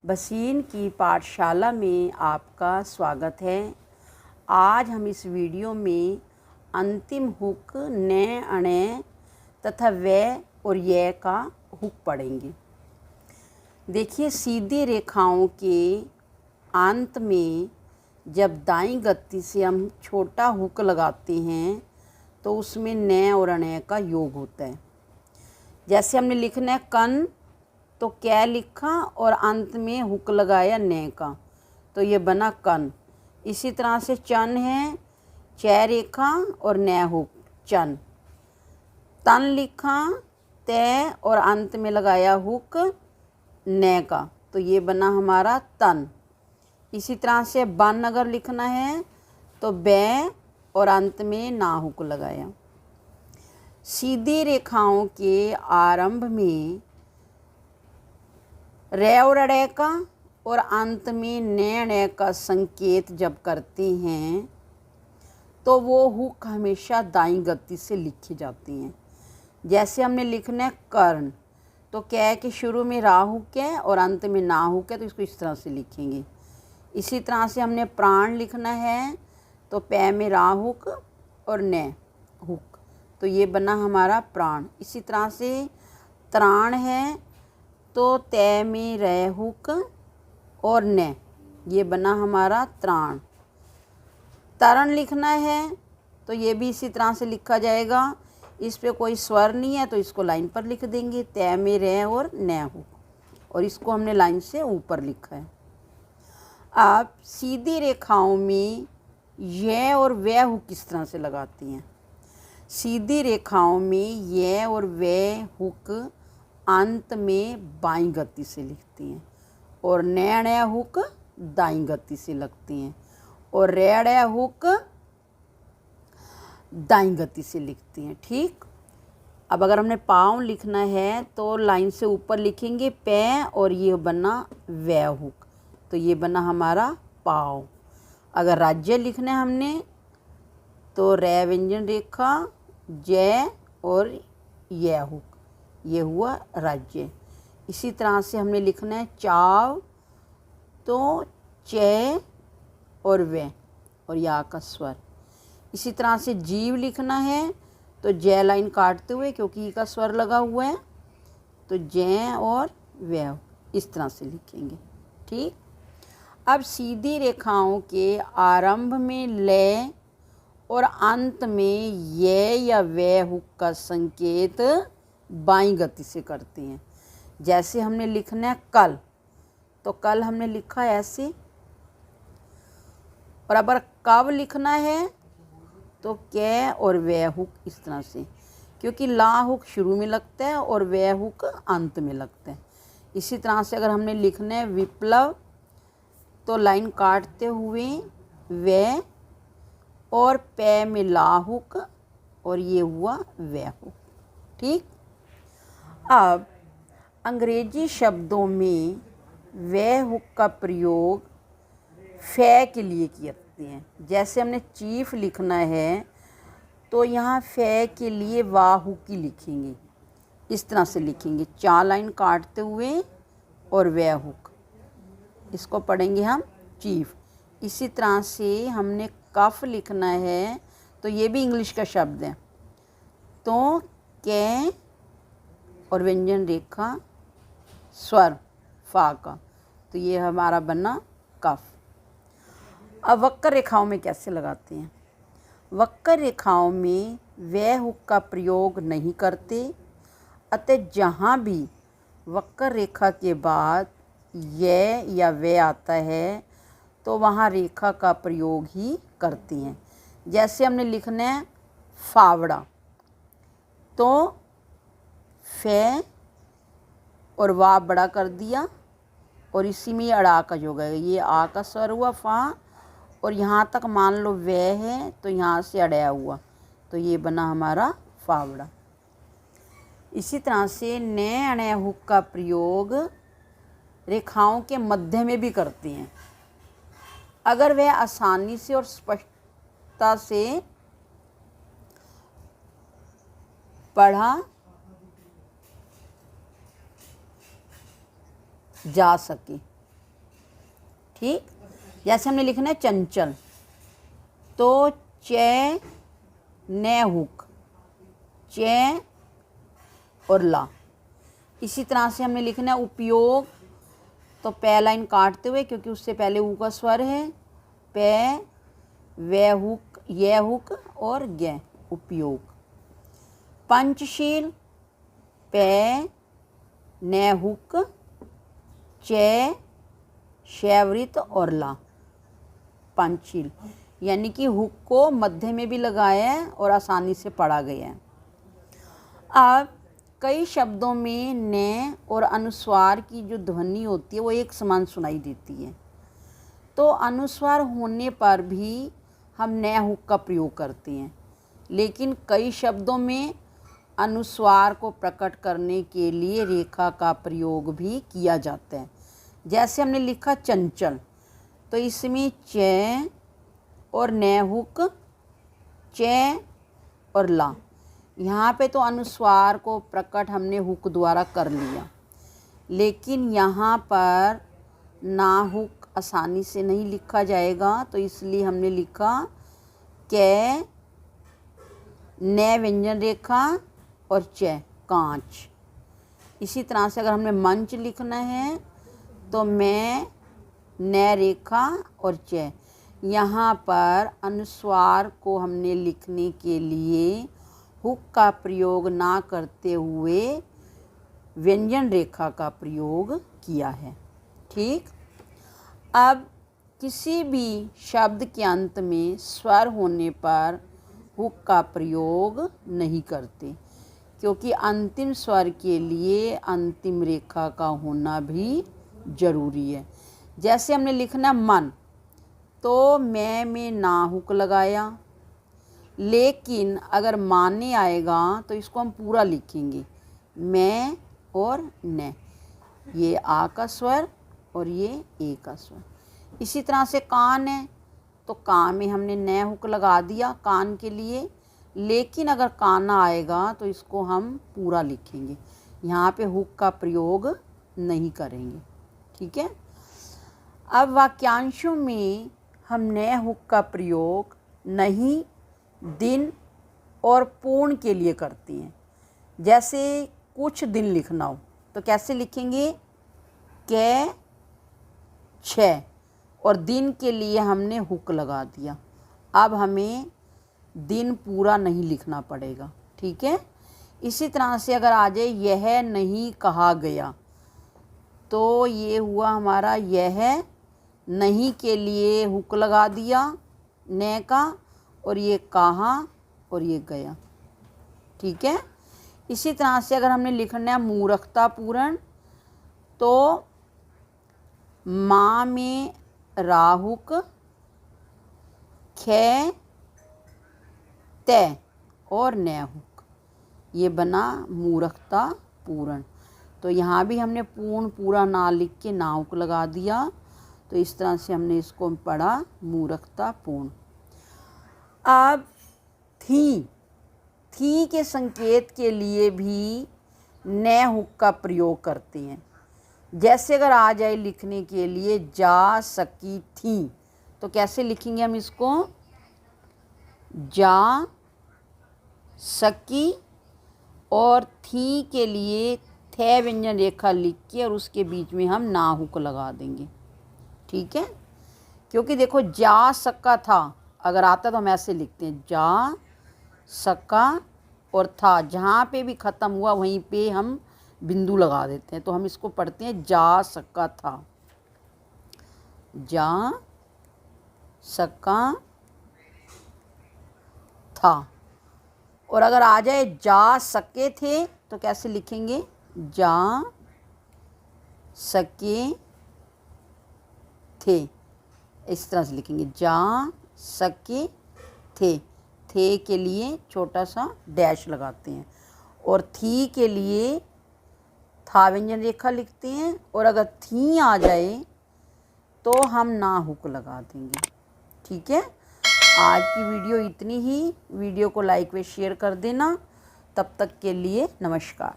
बसीन की पाठशाला में आपका स्वागत है। आज हम इस वीडियो में अंतिम हुक न, अण तथा व और य का हुक पढ़ेंगे। देखिए, सीधी रेखाओं के अंत में जब दाईं गति से हम छोटा हुक लगाते हैं तो उसमें न और अण का योग होता है। जैसे हमने लिखना है कन, तो कै लिखा और अंत में हुक लगाया न का, तो ये बना कन। इसी तरह से चन है, च रेखा और न हुक चन। तन लिखा तय और अंत में लगाया हुक न का, तो ये बना हमारा तन। इसी तरह से बन अगर लिखना है तो बै और अंत में ना हुक लगाया। सीधी रेखाओं के आरंभ में र और अड़े का और अंत में न ण का संकेत जब करते हैं तो वो हुक हमेशा दाईं गति से लिखी जाती हैं। जैसे हमने लिखना है कर्ण, तो कै के शुरू में रा हुक है और अंत में ना हुक है, तो इसको इस तरह से लिखेंगे। इसी तरह से हमने प्राण लिखना है तो पै में रा हुक और न हुक, तो ये बना हमारा प्राण। इसी तरह से त्राण है तो तय में रह हुक और न, ये बना हमारा त्राण। तरण लिखना है तो ये भी इसी तरह से लिखा जाएगा। इस पे कोई स्वर नहीं है तो इसको लाइन पर लिख देंगे, तय में रह और न हुक, और इसको हमने लाइन से ऊपर लिखा है। आप सीधी रेखाओं में य और व हुक किस तरह से लगाती हैं। सीधी रेखाओं में य और व हुक अंत में बाईं गति से लिखती हैं और न हुक दाईं गति से लगती हैं और रे हुक दाईं गति से लिखती हैं। ठीक, अब अगर हमने पाँव लिखना है तो लाइन से ऊपर लिखेंगे पै और ये बना व हुक, तो ये बना हमारा पाँव। अगर राज्य लिखना है हमने तो रै व्यंजन रेखा जय और य हुक, ये हुआ राज्य। इसी तरह से हमने लिखना है चाव, तो च और व और या का स्वर। इसी तरह से जीव लिखना है तो जय लाइन काटते हुए, क्योंकि ई का स्वर लगा हुआ है, तो जय और व इस तरह से लिखेंगे। ठीक, अब सीधी रेखाओं के आरंभ में लय और अंत में ये या वे हुक का संकेत बाईं गति से करते हैं। जैसे हमने लिखना है कल, तो कल हमने लिखा ऐसे, और अगर कब लिखना है तो कै और वे हुक इस तरह से, क्योंकि ला हुक शुरू में लगता है और वे हुक अंत में लगता है। इसी तरह से अगर हमने लिखना है विप्लव, तो लाइन काटते हुए वे और पै में ला हुक और ये हुआ वे हुक। ठीक, अब अंग्रेजी शब्दों में वे हुक का प्रयोग फै के लिए करते हैं। जैसे हमने चीफ लिखना है तो यहाँ फै के लिए वाह हुक ही लिखेंगे, इस तरह से लिखेंगे, 4 लाइन काटते हुए और वे हुक, इसको पढ़ेंगे हम चीफ। इसी तरह से हमने कफ लिखना है तो ये भी इंग्लिश का शब्द है, तो कै और व्यंजन रेखा स्वर फा का, तो ये हमारा बना कफ। अब वक्र रेखाओं में कैसे लगाते हैं। वक्र रेखाओं में व हुक का प्रयोग नहीं करते, अतः जहाँ भी वक्र रेखा के बाद ये या वे आता है तो वहाँ रेखा का प्रयोग ही करते हैं। जैसे हमने लिखना है फावड़ा, तो फे और वाह बड़ा कर दिया और इसी में अड़ा का योग है, ये आ का स्वर हुआ फा, और यहाँ तक मान लो वे है तो यहाँ से अड़या हुआ, तो ये बना हमारा फावड़ा। इसी तरह से न अण हुक का प्रयोग रेखाओं के मध्य में भी करते हैं। अगर वह आसानी से और स्पष्टता से पढ़ा जा सके ठीक। जैसे हमने लिखना है चंचल, तो च न हुक, च और ला। इसी तरह से हमने लिखना है उपयोग, तो पै लाइन काटते हुए, क्योंकि उससे पहले ऊ का स्वर है, पै वै हुक, य हुक और ग, उपयोग। पंचशील, पै न हुक, च शैवृत और ला, पंचशील। यानी कि हुक को मध्य में भी लगाया है और आसानी से पढ़ा गया है। अब कई शब्दों में न और अनुस्वार की जो ध्वनि होती है वो एक समान सुनाई देती है, तो अनुस्वार होने पर भी हम न हुक का प्रयोग करते हैं, लेकिन कई शब्दों में अनुस्वार को प्रकट करने के लिए रेखा का प्रयोग भी किया जाता है। जैसे हमने लिखा चंचल, तो इसमें च और न हुक, च और ला। यहाँ पे तो अनुस्वार को प्रकट हमने हुक द्वारा कर लिया, लेकिन यहाँ पर ना हुक आसानी से नहीं लिखा जाएगा, तो इसलिए हमने लिखा कै न व्यंजन रेखा और च कांच। इसी तरह से अगर हमने मंच लिखना है तो मैं न रेखा और च। यहाँ पर अनुस्वार को हमने लिखने के लिए हुक का प्रयोग ना करते हुए व्यंजन रेखा का प्रयोग किया है, ठीक। अब किसी भी शब्द के अंत में स्वर होने पर हुक का प्रयोग नहीं करते, क्योंकि अंतिम स्वर के लिए अंतिम रेखा का होना भी जरूरी है। जैसे हमने लिखना मन, तो मैं में ना हुक लगाया, लेकिन अगर माने आएगा तो इसको हम पूरा लिखेंगे, मैं और न, ये आ का स्वर और ये ए का स्वर। इसी तरह से कान है, तो कान में हमने न हुक लगा दिया कान के लिए, लेकिन अगर काना आएगा तो इसको हम पूरा लिखेंगे, यहाँ पे हुक का प्रयोग नहीं करेंगे, ठीक है। अब वाक्यांशों में हम न हुक का प्रयोग नहीं, दिन और पूर्ण के लिए करते हैं। जैसे कुछ दिन लिखना हो तो कैसे लिखेंगे, कै छ, और दिन के लिए हमने हुक लगा दिया। अब हमें दिन पूरा नहीं लिखना पड़ेगा, ठीक है। इसी तरह से अगर आ जाए यह नहीं कहा गया, तो ये हुआ हमारा यह नहीं के लिए हुक लगा दिया न का, और ये कहा और ये गया, ठीक है। इसी तरह से अगर हमने लिखना है मूर्खता पूर्ण, तो माँ में राहुक, खे तय और न हुक, ये बना मूर्खता पूर्ण। तो यहाँ भी हमने पूर्ण पूरा ना लिख के ना हुक लगा दिया, तो इस तरह से हमने इसको पढ़ा मूर्खता पूर्ण। अब थी के संकेत के लिए भी न हुक का प्रयोग करते हैं। जैसे अगर आ जाए लिखने के लिए जा सकी थी, तो कैसे लिखेंगे हम इसको, जा सकी, और थी के लिए थे व्यंजन रेखा लिख के और उसके बीच में हम ना हुक लगा देंगे, ठीक है। क्योंकि देखो जा सका था अगर आता तो हम ऐसे लिखते हैं, जा सका, और था जहाँ पे भी ख़त्म हुआ वहीं पे हम बिंदु लगा देते हैं, तो हम इसको पढ़ते हैं जा सका था, जा सका था। और अगर आ जाए जा सके थे तो कैसे लिखेंगे, जा सके थे, इस तरह से लिखेंगे, जा सके थे के लिए छोटा सा डैश लगाते हैं, और थी के लिए था व्यंजन रेखा लिखते हैं, और अगर थी आ जाए तो हम ना हुक लगा देंगे, ठीक है। आज की वीडियो इतनी ही। वीडियो को लाइक व शेयर कर देना। तब तक के लिए नमस्कार।